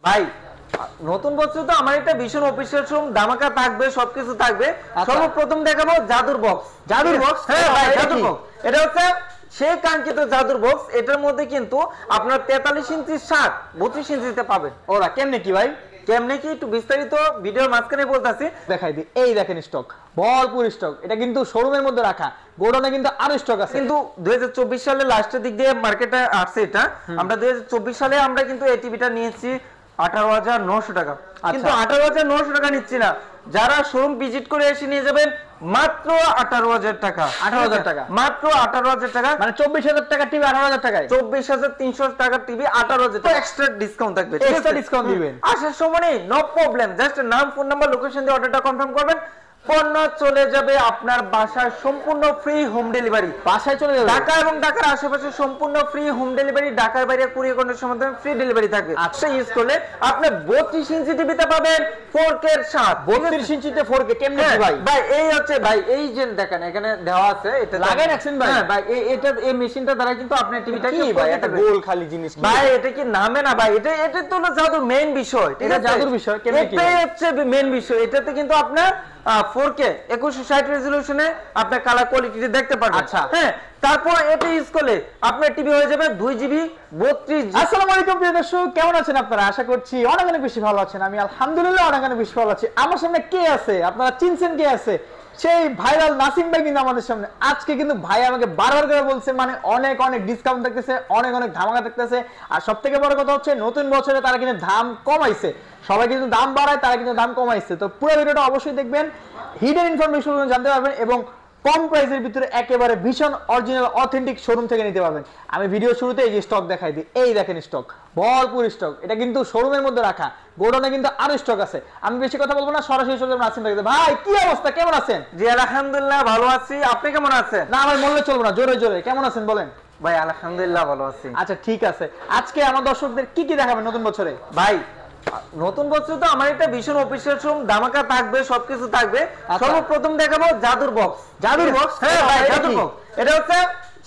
ভাই নতুন বছর তো আমার একটা ভীষণ অফিসিয়াল শোরুম ধামাকা থাকবে, সবকিছু থাকবে। সর্বপ্রথম দেখাবো জাদুর বক্স। জাদুর বক্স? হ্যাঁ ভাই, জাদুর বক্স। এটা হচ্ছে সেই কাঙ্ক্ষিত জাদুর বক্স। এটার মধ্যে কিন্তু আপনার 43 ইঞ্চি শার্ট 32 ইঞ্চিতে পাবেন। ওরা কেমনে কি ভাই? কেমনে কি একটু বিস্তারিত ভিডিওর মাঝখানে বলতাছি, দেখাই দিই। এই দেখেন স্টক, ভরপুর স্টক। এটা কিন্তু শোরুমের মধ্যে রাখা, গোডাউনে কিন্তু আরো স্টক আছে। কিন্তু 2024 সালে লাস্টের দিক দিয়ে মার্কেটে আসছে এটা। আমরা 2024 সালে আমরা কিন্তু এই টিভিটা নিয়েছি 18,900 টাকা। কিন্তু 18,900 টাকা নিচ্ছি না, যারা শোরুম ভিজিট করে এসে নিয়ে যাবেন মাত্র 18,000 টাকা। 18,000 টাকা, মাত্র 18,000 টাকা। মানে 24,000 টাকা টিভি 18,000 টাকায়। 24,300 টাকা টিভি 18,000 টাকা এক্সট্রা ডিসকাউন্ট থাকবে। এক্সট্রা ডিসকাউন্ট দিবেন। আসার সময় নেই, নো প্রবলেম, জাস্ট নাম, ফোন নাম্বার, লোকেশন দিয়ে অর্ডারটা কনফার্ম করবেন। পণ্য চলে যাবে আপনার বাসায় সম্পূর্ণ ফ্রি হোম ডেলিভারি। বাসায় চলে যাবে ঢাকা এবং ঢাকার আশেপাশে সম্পূর্ণ ফ্রি হোম ডেলিভারি। ঢাকার বাইরে কুরিয়ার কন্ডিশনের মাধ্যমে ফ্রি ডেলিভারি থাকবে। আচ্ছা, ইউজ করলে আপনি 32 ইঞ্চি টিভিতে পাবেন 4K এর সাথে। 32 ইঞ্চিতে 4K কেমনে কি ভাই? ভাই এই হচ্ছে ভাই, এই যে দেখেন এখানে দেওয়া আছে, এটা লাগাই রাখছেন ভাই? হ্যাঁ ভাই, এই মেশিনটা দ্বারা কিন্তু আপনি টিভিটা কি ভাই একটা গোল খালি জিনিস কি ভাই? এটা কি নামে না ভাই, এটা তো না জাদুর মেইন বিষয়। এটা জাদুর বিষয় কেমনে কি? এটাই হচ্ছে মেইন বিষয়। এটাতে কিন্তু আপনার 4K 2160 রেজোলিউশনে আপনার কালার কোয়ালিটি দেখতে পারবেন। আচ্ছা, হ্যাঁ, তারপর এটা ইউজ করলে আপনার টিভি হয়ে যাবে 2GB 32GB। আসসালামু আলাইকুম প্রিয় দর্শক, কেমন আছেন আপনারা? আশা করছি অনেক অনেক বেশি ভালো আছেন। আমি আলহামদুলিল্লাহ অনেক অনেক বেশি ভালো আছি। আমার সামনে কে আছে? আপনারা চিনছেন কে আছে? সেই ভাইরাল নাসিম ভাই কিন্তু আমাদের সামনে। আজকে কিন্তু ভাই আমাকে বারবার করে বলছে, মানে অনেক অনেক ডিসকাউন্ট থাকতেছে, অনেক অনেক ধামাকা থাকতেছে। আর সব থেকে বড় কথা হচ্ছে নতুন বছরে তারা কিন্তু দাম কমাইছে। সবাই কিন্তু দাম বাড়ায়, তারা কিন্তু দাম কমাইছে। তো পুরো ভিডিওটা অবশ্যই দেখবেন, হিডেন ইনফরমেশন জানতে পারবেন এবং কম প্রাইসের ভিতরে একেবারে ভীষণ অরিজিনাল অথেন্টিক শোরুম থেকে নিতে পারবেন। আমি ভিডিও শুরুতে এই যে স্টক দেখাই দিই। এই দেখেন স্টক, ভরপুর স্টক। এটা কিন্তু শোরুমের মধ্যে রাখা, গোডাউনে কিন্তু আরো স্টক আছে। আমি বেশি কথা বলবো না, সরাসরি চলে যাবেন নাসিম ভাইকে। ভাই কি অবস্থা, কেমন আছেন? জি আলহামদুলিল্লাহ ভালো আছি, আপনি কেমন আছেন? না আমার বললে চলবে না, জোরে জোরে কেমন আছেন বলেন। ভাই আলহামদুলিল্লাহ ভালো আছি। আচ্ছা ঠিক আছে, আজকে আমার দর্শকদের কি কি দেখাবেন নতুন বছরে? ভাই নতুন বছর তো আমার একটা ভীষণ অফিসিয়াল শোরুম ধামাকা থাকবে, সবকিছু থাকবে। সর্বপ্রথম দেখাবো জাদুর বক্স। জাদুর বক্স? হ্যাঁ ভাই, জাদুর বক্স। এটা হচ্ছে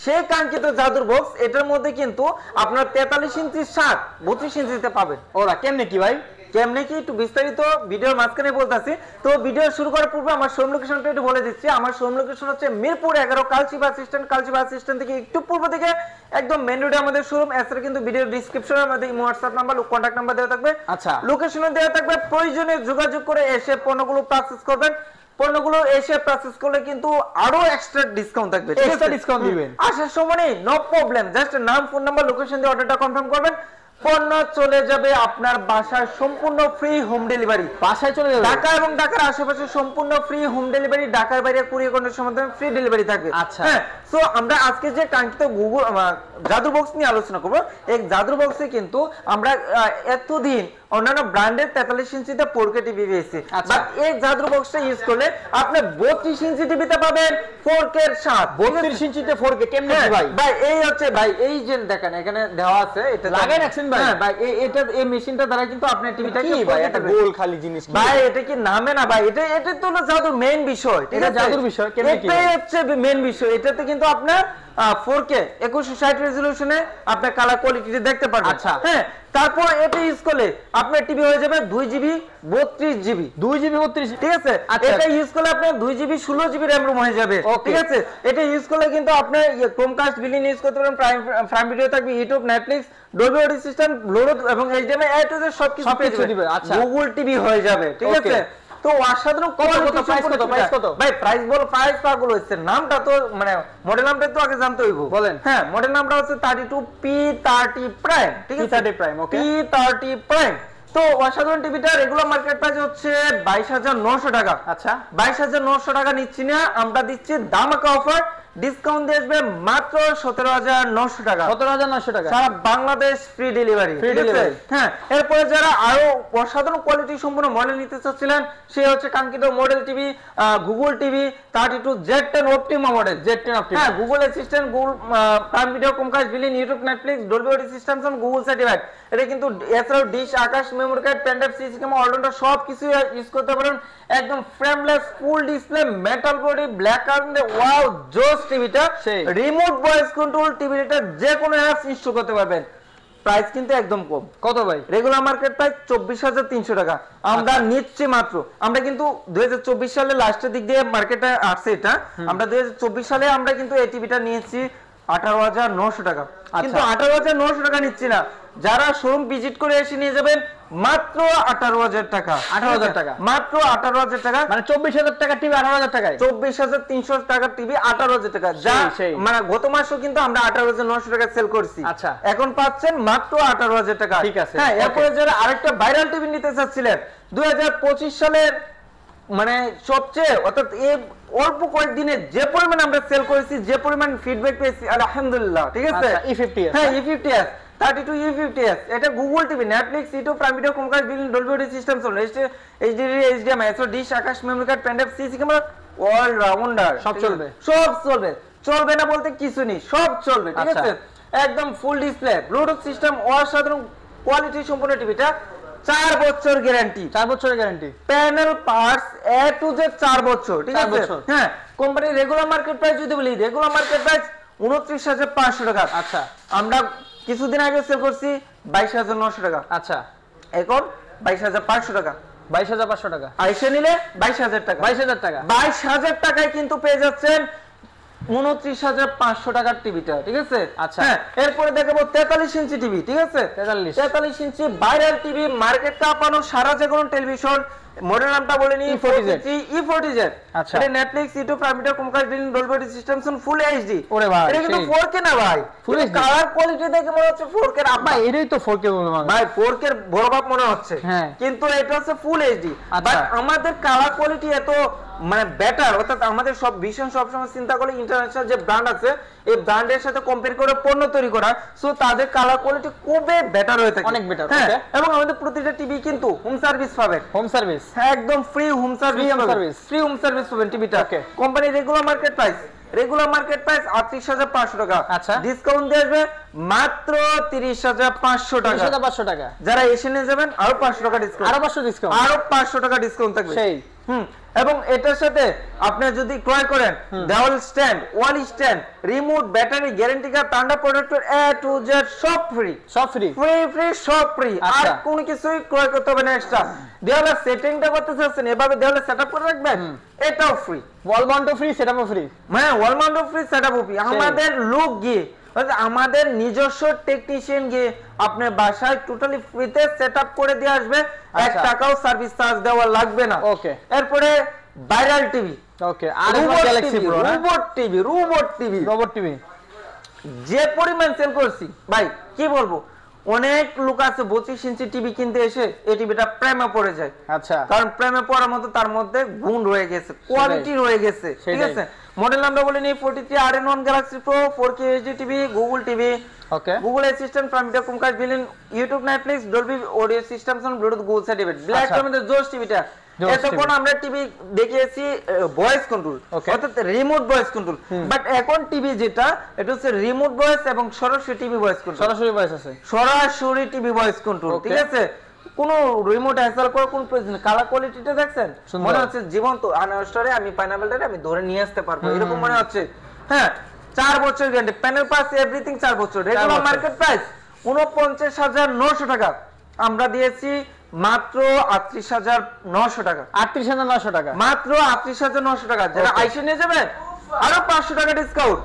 সেই কাঙ্ক্ষিত জাদুর বক্স। এটার মধ্যে কিন্তু আপনার 43 ইঞ্চি শার্ট 32 ইঞ্চিতে পাবেন। ওরা কেমনে কি ভাই? কেমনে কি একটু বিস্তারিত ভিডিওর মাঝখানে বলতাছি। তো ভিডিও শুরু করার পূর্বে আমার শোরুম লোকেশনটা একটু বলে দিচ্ছি। আমার শোরুম লোকেশন হচ্ছে মিরপুর 11 কালচি বাস স্ট্যান্ড। কালচি বাস স্ট্যান্ড থেকে একটু পূর্ব দিকে একদম মেইন রোডে আমাদের শোরুম। এছাড়া কিন্তু ভিডিও ডেসক্রিপশনে আমাদের হোয়াটসঅ্যাপ নাম্বার, কন্টাক্ট নাম্বার দেওয়া থাকবে। আচ্ছা, লোকেশনে দেওয়া থাকবে। প্রয়োজনে যোগাযোগ করে এসে পণ্যগুলো পারচেজ করবেন। পণ্যগুলো এসে পারচেজ করলে কিন্তু আরো এক্সট্রা ডিসকাউন্ট থাকবে। এক্সট্রা ডিসকাউন্ট দিবেন। আসার সময় নেই, নো প্রবলেম, জাস্ট নাম, ফোন নাম্বার, লোকেশন দিয়ে অর্ডারটা কনফার্ম করবেন। পণ্য চলে যাবে আপনার বাসায় সম্পূর্ণ ফ্রি হোম ডেলিভারি। বাসায় চলে যাবে ঢাকা এবং ঢাকার আশেপাশে সম্পূর্ণ ফ্রি হোম ডেলিভারি। ঢাকার বাইরে কুরিয়ার কন্ডিশনের মাধ্যমে ফ্রি ডেলিভারি থাকবে। আচ্ছা, হ্যাঁ। সো আমরা আজকে যে কাঙ্ক্ষিত গুগল জাদুর বক্স নিয়ে আলোচনা করব। এই জাদুর বক্সে কিন্তু আমরা এতদিন অন্যান্য ব্র্যান্ডের 43 ইঞ্চিতে 4K টিভি পেয়েছি। বাট এই জাদুর বক্সটা ইউজ করলে আপনি 32 ইঞ্চি টিভিতে পাবেন 4K এর সাথে। 32 ইঞ্চিতে 4K কেমনে কি ভাই? ভাই এই হচ্ছে ভাই, এই যে দেখেন এখানে দেওয়া আছে, এটা লাগাই রাখছেন ভাই? হ্যাঁ ভাই, এই মেশিনটা দ্বারা কিন্তু আপনি টিভিটা কি ভাই একটা গোল খালি জিনিস কি ভাই? এটা কি নামে না ভাই, এটা তো না জাদুর মেইন বিষয়। এটা জাদুর বিষয় কেমনে কি? এটাই হচ্ছে মেইন বিষয়। এটাতে কিন্তু আপনার 4K 2160 রেজোলিউশনে আপনার কালার কোয়ালিটি দেখতে পারবেন। আচ্ছা, হ্যাঁ, তারপর এটা ইউজ করলে আপনার টিভি হয়ে যাবে 2GB 32GB। 2GB 32, ঠিক আছে? এটা ইউজ করলে আপনার 2GB 16GB র‍্যাম রুম হয়ে যাবে। ঠিক আছে? এটা ইউজ করলে কিন্তু আপনি ক্রোমকাস্ট বিলিং ইউজ করতে পারেন, প্রাইম ভিডিও থাকবে, YouTube, Netflix, Dolby audio system, Bluetooth এবং এইচডিএমআই এ টু জেড সবকিছু পেয়ে দিবে। আচ্ছা, গুগল টিভি হয়ে যাবে। ঠিক আছে? তো অসাধারণ প্রাইস কত ভাই? প্রাইস বলো, প্রাইস পাগল হচ্ছে। নামটা তো মানে মডেল নামটা তো আগে জানতে হইব। বলেন। হ্যাঁ, মডেল নামটা হচ্ছে 32P30 প্রাইম। ঠিক আছে? P30 প্রাইম, ওকে। P30 prime. তো অসাধারণ টিভিটা রেগুলার মার্কেট প্রাইস হচ্ছে 22,900 টাকা। আচ্ছা, 22,900 টাকা নিচ্ছি না, আমরা দিচ্ছি ধামাকা অফার। ডিসকাউন্ট দিয়ে আসবে মাত্র 17,900 টাকা। 17,900 টাকা সারা বাংলাদেশ ফ্রি ডেলিভারি। ঠিক আছে? হ্যাঁ, এরপরে যারা আরো অসাধারণ কোয়ালিটি সম্পন্ন মডেল নিতে চাচ্ছিলেন, সে হচ্ছে কাঙ্ক্ষিত model TV Google TV 32 Z10 Optima model. Z10 Optima, হ্যাঁ, Google Assistant, Google Prime Video, Chromecast built in, YouTube, Netflix, Dolby audio system, Google certified. এটা কিন্তু এছাড়াও dish, Akash, memory card, pen drive, CC camera, allrounder সব কিছু use করতে পারেন। একদম frameless, full display, metal body, black colour, wow জোস টিভিটা। রিমোট ভয়েস কন্ট্রোল টিভিটা যে কোনো অ্যাপস ইনস্টল করতে পারবেন। প্রাইস কিন্তু একদম কম। কত ভাই? রেগুলার মার্কেট প্রাইস 24,300 টাকা, আমরা নিচ্ছি মাত্র। আমরা কিন্তু 2024 সালে লাস্টের দিক দিয়ে মার্কেটে আসছে এটা, আমরা 2024 সালে আমরা কিন্তু এই টিভিটা নিয়েছি 18,900 টাকা। কিন্তু 18,900 টাকা নিচ্ছি না, যারা শোরুম ভিজিট করে এসে নিয়ে যাবেন মাত্র 18,000 টাকা। 18,000 টাকা, মাত্র 18,000 টাকা, মানে 24,000 টাকা টিভি 18,000 টাকায়। 24,300 টাকা টিভি 18,000 টাকা, যা মানে গত মাসও কিন্তু আমরা 18,900 টাকা সেল করছি। আচ্ছা, এখন পাচ্ছেন মাত্র 18,000 টাকা। ঠিক আছে। হ্যাঁ, এরপরে যারা আরেকটা ভাইরাল টিভি নিতে চাচ্ছিলেন 2025 সালের মানে সবচেয়ে অর্থাৎ এই অল্প কয়েকদিনে যে পরিমাণ আমরা সেল করেছি, যে পরিমাণ ফিডব্যাক পেয়েছি, আলহামদুলিল্লাহ। ঠিক আছে, E50s, হ্যাঁ E50s 32 E50s, এটা Google TV, Netflix, YouTube, Prime Video, Chromecast, built, Dolby audio system চলে, এইচডি, এইচডিএমআই, এসও, dish, Akash, memory card, pen drive, CC camera, all rounder, সব চলবে। সব চলবে, চলবে না বলতে কিছু নেই, সব চলবে। ঠিক আছে, একদম ফুল ডিসপ্লে, ব্লুটুথ সিস্টেম, অসাধারণ কোয়ালিটি সম্পন্ন টিভিটা, 4 বছর গ্যারান্টি, 4 বছরের guarantee, panel parts A to Z 4 বছর। ঠিক আছে, হ্যাঁ। কোম্পানির রেগুলার মার্কেট প্রাইস যদি বলি, রেগুলার মার্কেট প্রাইস 29,500 টাকা। আচ্ছা, আমরা কিছুদিন আগে সেল করছি 22,900 টাকা। আচ্ছা, এখন 22,500 টাকা, 22,500 টাকা, আইসে নিলে 22,000 টাকা, 22,000 টাকা, 22,000 টাকায় কিন্তু পেয়ে যাচ্ছেন 29,500 টাকার টিভিটা। ঠিক আছে, আচ্ছা। হ্যাঁ, এরপরে দেখাবো 43 ইঞ্চি টিভি। ঠিক আছে, 43 ইঞ্চি ভাইরাল টিভি, মার্কেট কাঁপানো সারা জাগানো টেলিভিশন। মডেল নামটা বলে নি, E40Z। আচ্ছা, এটা Netflix, YouTube, Prime Video, Chromecast, built, Dolby audio system full HD. ওরে ভাই, এটা কিন্তু 4K না ভাই, ফুল এইচডি কালার কোয়ালিটি দেখে মনে হচ্ছে 4K না ভাই, এটাই তো 4K বলে ভাই, 4K এর বড় বাপ মনে হচ্ছে, হ্যাঁ, কিন্তু এটা হচ্ছে ফুল এইচডি। বাট আমাদের কালার কোয়ালিটি এত মানে বেটার, অর্থাৎ আমাদের সব ভীষণ সবসময় চিন্তা করে ইন্টারন্যাশনাল যে ব্র্যান্ড আছে এই ব্র্যান্ডের সাথে কম্পেয়ার করে পণ্য তৈরি করা, সো তাদের কালার কোয়ালিটি খুবই বেটার হয়ে থাকে, অনেক বেটার। হ্যাঁ, এবং আমাদের প্রতিটা টিভি কিন্তু হোম সার্ভিস পাবেন, হোম সার্ভিস, হ্যাঁ, একদম free home service, free home service পাবেন টিভিটা। কোম্পানি রেগুলার মার্কেট প্রাইস 38,500 টাকা। আচ্ছা, ডিসকাউন্ট দিয়ে আসবে মাত্র 30,500 টাকা, 30,500 টাকা। যারা এসে নিয়ে যাবেন আরো 500 টাকা ডিসকাউন্ট, আরো 500 ডিসকাউন্ট, আরো 500 টাকা ডিসকাউন্ট থাকবে সেই। এবং এটার সাথে আপনি যদি ক্রয় করেন দেওয়াল stand, wall stand, remote, battery, guarantee card, ঠান্ডা প্রোডাক্টের এ টু জেড সব ফ্রি, সব ফ্রি, ফ্রি ফ্রি সব ফ্রি। আর কোনো কিছুই ক্রয় করতে হবে না এক্সট্রা। দেওয়ালের সেটিংটা করতে চাচ্ছেন, এভাবে দেওয়ালে সেটআপ করে রাখবেন, এটাও ফ্রি। ওয়াল মাউন্টও ফ্রি, সেটআপও ফ্রি, হ্যাঁ, ওয়াল মাউন্টও ফ্রি, সেটআপও ফ্রি। আমাদের লোক গিয়ে, আমাদের নিজস্ব টেকনিশিয়ান গিয়ে আপনার বাসায় টোটালি ফ্রিতে সেটআপ করে দিয়ে আসবে, 1 টাকাও সার্ভিস চার্জ দেওয়া লাগবে না। ওকে, এরপরে ভাইরাল টিভি, ওকে, আর গ্যালাক্সি প্রো, রোবট টিভি যে পরিমাণ সেল করছি ভাই কি বলবো। অনেক লোক আছে 25 ইঞ্চি টিভি কিনতে এসে এই টিভিটা প্রেমে পড়ে যায়। আচ্ছা, কারণ প্রেমে পড়ার মতো তার মধ্যে গুণ রয়ে গেছে, কোয়ালিটি রয়ে গেছে। ঠিক আছে, মডেল নাম্বার বলে নিই 43 RN1 Galaxy Pro 4K HD TV, Google TV, okay, Google Assistant, Prime Video, Chromecast, built, YouTube, Netflix, Dolby audio system, Bluetooth, Google certificate, black আমাদের জোস টিভিটা। এতক্ষণ আমরা টিভি দেখিয়েছি ভয়েস কন্ট্রোল, অর্থাৎ রিমোট ভয়েস কন্ট্রোল, বাট এখন TV যেটা এটা হচ্ছে রিমোট ভয়েস এবং সরাসরি টিভি ভয়েস কন্ট্রোল, সরাসরি ভয়েস আছে, সরাসরি টিভি ভয়েস কন্ট্রোল। ঠিক আছে, কোনো রিমোট হ্যাসেল করার কোনো প্রয়োজন নেই। কালার কোয়ালিটিটা দেখছেন, মনে হচ্ছে জীবন্ত আনাস্টারে আমি পাইনাপেলটারে আমি ধরে নিয়ে আসতে পারবো, এরকম মনে হচ্ছে। হ্যাঁ, 4 বছর গ্যারান্টি, প্যানেল পাস, এভরিথিং 4 বছর। রেগুলার মার্কেট প্রাইস 49,900 টাকা, আমরা দিয়েছি মাত্র 38,900 টাকা, 38,900 টাকা, মাত্র 38,900 টাকা। যারা আইসে নিয়ে যাবেন আরো 500 টাকা ডিসকাউন্ট।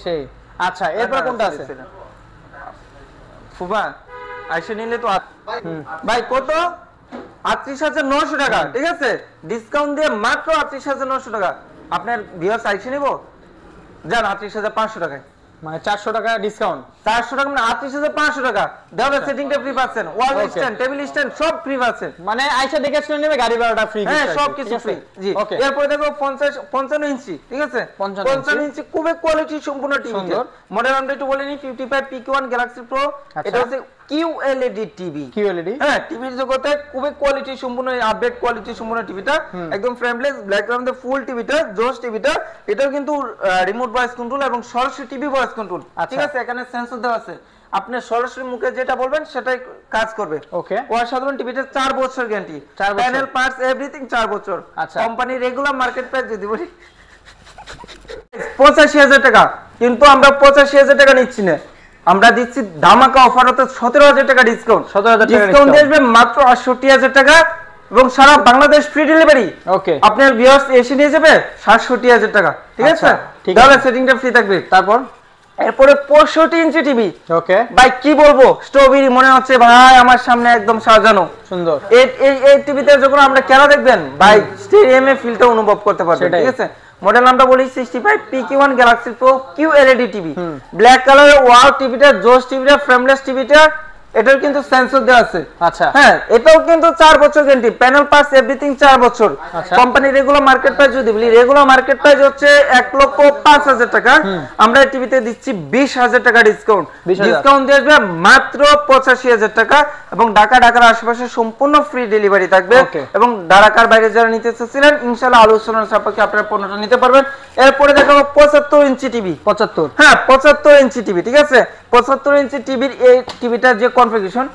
সেই আচ্ছা, এরপর কোনটা আছে ফুবা? আইসে নিলে তো ভাই কত? 38,900 টাকা। ঠিক আছে, ডিসকাউন্ট দিয়ে মাত্র 38,900 টাকা। আপনার ভিউয়ার্স আইসে নিব যান 38,500 টাকায়, মানে 400 টাকা ডিসকাউন্ট, 400 টাকা মানে 38,500 টাকা। দেওয়ালের সেটিংটা ফ্রি পাচ্ছেন, ওয়াল স্ট্যান্ড, টেবিল স্ট্যান্ড সব ফ্রি পাচ্ছেন, মানে আইসা দেখে শুনে নেবে, গাড়ি ভাড়াটা ফ্রি, হ্যাঁ সব কিছু ফ্রি। জি, এরপর দেখো 55 ইঞ্চি। ঠিক আছে, 55 ইঞ্চি খুবই কোয়ালিটি সম্পূর্ণ টিভি। মডেল নামটা একটু বলে নি 55 PQ1 গ্যালাক্সি প্রো। এটা হচ্ছে QLED টিভি, QLED, হ্যাঁ, টিভির জগতে খুবই কোয়ালিটি সম্পূর্ণ, আপডেট কোয়ালিটি সম্পূর্ণ টিভিটা, একদম ফ্রেমলেস ব্ল্যাক কালারের ফুল টিভিটা, জোস টিভিটা। এটাও কিন্তু রিমোট ভয়েস কন্ট্রোল এবং সরাসরি টিভি ভয়েস কন্ট্রোল। ঠিক আছে, এখানে সেন্সর দেওয়া আছে, আপনি সরাসরি মুখে যেটা বলবেন সেটাই কাজ করবে। ওকে, অসাধারণ টিভিটা 4 বছর গ্যারান্টি, প্যানেল পার্টস এভরিথিং 4 বছর। আচ্ছা, কোম্পানি রেগুলার মার্কেট প্রাইস যদি বলি 85,000 টাকা, কিন্তু আমরা 85,000 টাকা নিচ্ছি না, আমরা দিচ্ছি ধামাকা অফার হতে 17,000 টাকা ডিসকাউন্ট। 17,000 টাকা ডিসকাউন্ট আসবে মাত্র 68,000 টাকা এবং সারা বাংলাদেশ ফ্রি ডেলিভারি। ওকে, আপনার ভিউয়ার্স এসে নিয়ে যাবে 67,000 টাকা, ঠিক আছে? আচ্ছা, ঠিক তাহলে আছে। সেটিংটা ফ্রি থাকবে। তারপর এরপরে 65 ইঞ্চি টিভি। ওকে, ভাই কি বলবো, স্ট্রবেরি মনে হচ্ছে ভাই আমার সামনে একদম সাজানো। সুন্দর। এই টিভিতে যখন আমরা খেলা দেখবেন ভাই স্টেডিয়ামে ফিলটা অনুভব করতে পারবেন, সেটাই। ঠিক আছে? মডেল নামটা বলি 65 PQ1 Galaxy pro QLED TV, black কালারের ওয়াও টিভিটা, জোস টিভিটা, ফ্রেমলেস টিভিটা, এটার কিন্তু সেন্সর দেওয়া আছে। আচ্ছা, হ্যাঁ, এটাও কিন্তু 4 বছর গ্যারান্টি, প্যানেল পার্টস এভরিথিং 4 বছর। আচ্ছা। কোম্পানি রেগুলার মার্কেট প্রাইস যদি বলি, রেগুলার মার্কেট প্রাইস হচ্ছে 1,05,000 টাকা, আমরা এই টিভিতে দিচ্ছি 20,000 টাকা ডিসকাউন্ট। 20,000 ডিসকাউন্ট দিয়ে আসবে মাত্র 85,000 টাকা এবং ঢাকার আশেপাশে সম্পূর্ণ ফ্রি ডেলিভারি থাকবে। Okay. এবং ঢাকার বাইরে যারা নিতে চাচ্ছিলেন ইনশাআল্লাহ আলোচনার সাপেক্ষে আপনারা পণ্যটা নিতে পারবেন। এরপরে দেখাবো 75 ইঞ্চি টিভি। 75, হ্যাঁ 75 ইঞ্চি টিভি, ঠিক আছে? 75 ইঞ্চি টিভির এই টিভিটার যে কনফিগারেশন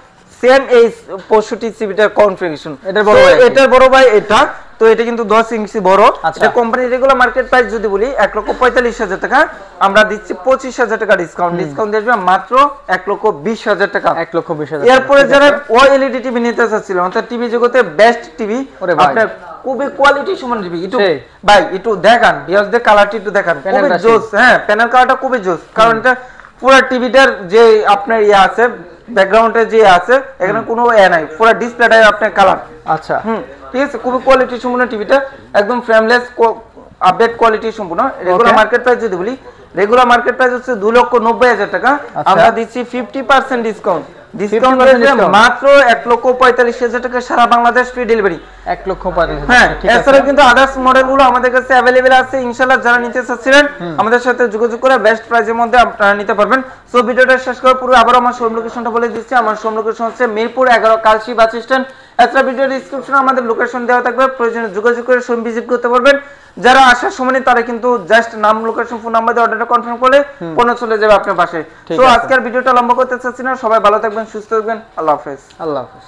সেম এই 65 টিভিটার কনফিগারেশন। এটার বড় ভাই, এটার বড় ভাই এটা, তো এটা কিন্তু 10 ইঞ্চি বড়। আচ্ছা। এটা কোম্পানি রেগুলার মার্কেট প্রাইস যদি বলি 1,45,000 টাকা, আমরা দিচ্ছি 25,000 টাকা ডিসকাউন্ট। ডিসকাউন্ট আসবে মাত্র 1,20,000 টাকা। 1,20,000। এরপরে যারা OLED টিভি নিতে চাচ্ছিলেন, অর্থাৎ টিভি জগতে বেস্ট টিভি, ওরে ভাই। আপনার খুবই কোয়ালিটি সমান টিভি। একটু সেই। ভাই একটু দেখান, ভিউয়ারদের কালারটি একটু দেখান, খুবই প্যানেলটা সেই। জোস। হ্যাঁ, প্যানেল কালারটা খুবই জোস, কারণ এটা পুরো টিভিটার যে আপনার ইয়ে আছে, ব্যাকগ্রাউন্ডে যে আছে, এখানে কোনো নাই, পুরো ডিসপ্লেটাই আপনার কালার। আচ্ছা, ঠিক আছে, খুবই কোয়ালিটি সম্পূর্ণ টিভিটা, একদম ফ্রেমলেস, আপডেট কোয়ালিটি সম্পূর্ণ। রেগুলার মার্কেট প্রাইস যদি বলি, রেগুলার মার্কেট প্রাইস হচ্ছে 2,90,000 টাকা, আচ্ছা। আমরা দিচ্ছি 50% ডিসকাউন্ট। Discount 50% discount। মাত্র 1,45,000 টাকা, সারা বাংলাদেশ ফ্রি ডেলিভারি। 1,45,000। হ্যাঁ, ঠিক আছে। এছাড়া কিন্তু আদার্স মডেল গুলো আমাদের কাছে অ্যাভেলেবেল আছে। ইনশাআল্লাহ যারা নিতে চাচ্ছিলেন আমাদের সাথে যোগাযোগ করে বেস্ট প্রাইসের মধ্যে আপনারা নিতে পারবেন। সো ভিডিওটা শেষ করার পূর্বে আবার আমার শোরুম লোকেশনটা বলে দিচ্ছি। আমার শোরুম লোকেশন হচ্ছে মিরপুর 11 কালশি বাস স্ট্যান্ড। এছাড়া ভিডিও ডেসক্রিপশনে আমাদের লোকেশন দেওয়া থাকবে, প্রয়োজনে যোগাযোগ করে শোরুম ভিজিট করতে পারবেন। যারা আসার সময় নেই তারা কিন্তু জাস্ট নাম, লোকেশন, ফোন নাম্বার দিয়ে অর্ডারটা কনফার্ম করলে পণ্য চলে যাবে আপনার পাশে। ঠিক সো আছে। আজকের ভিডিওটা লম্বা করতে চাচ্ছি না, সবাই ভালো থাকবেন, সুস্থ থাকবেন, আল্লাহ হাফেজ। আল্লাহ হাফেজ।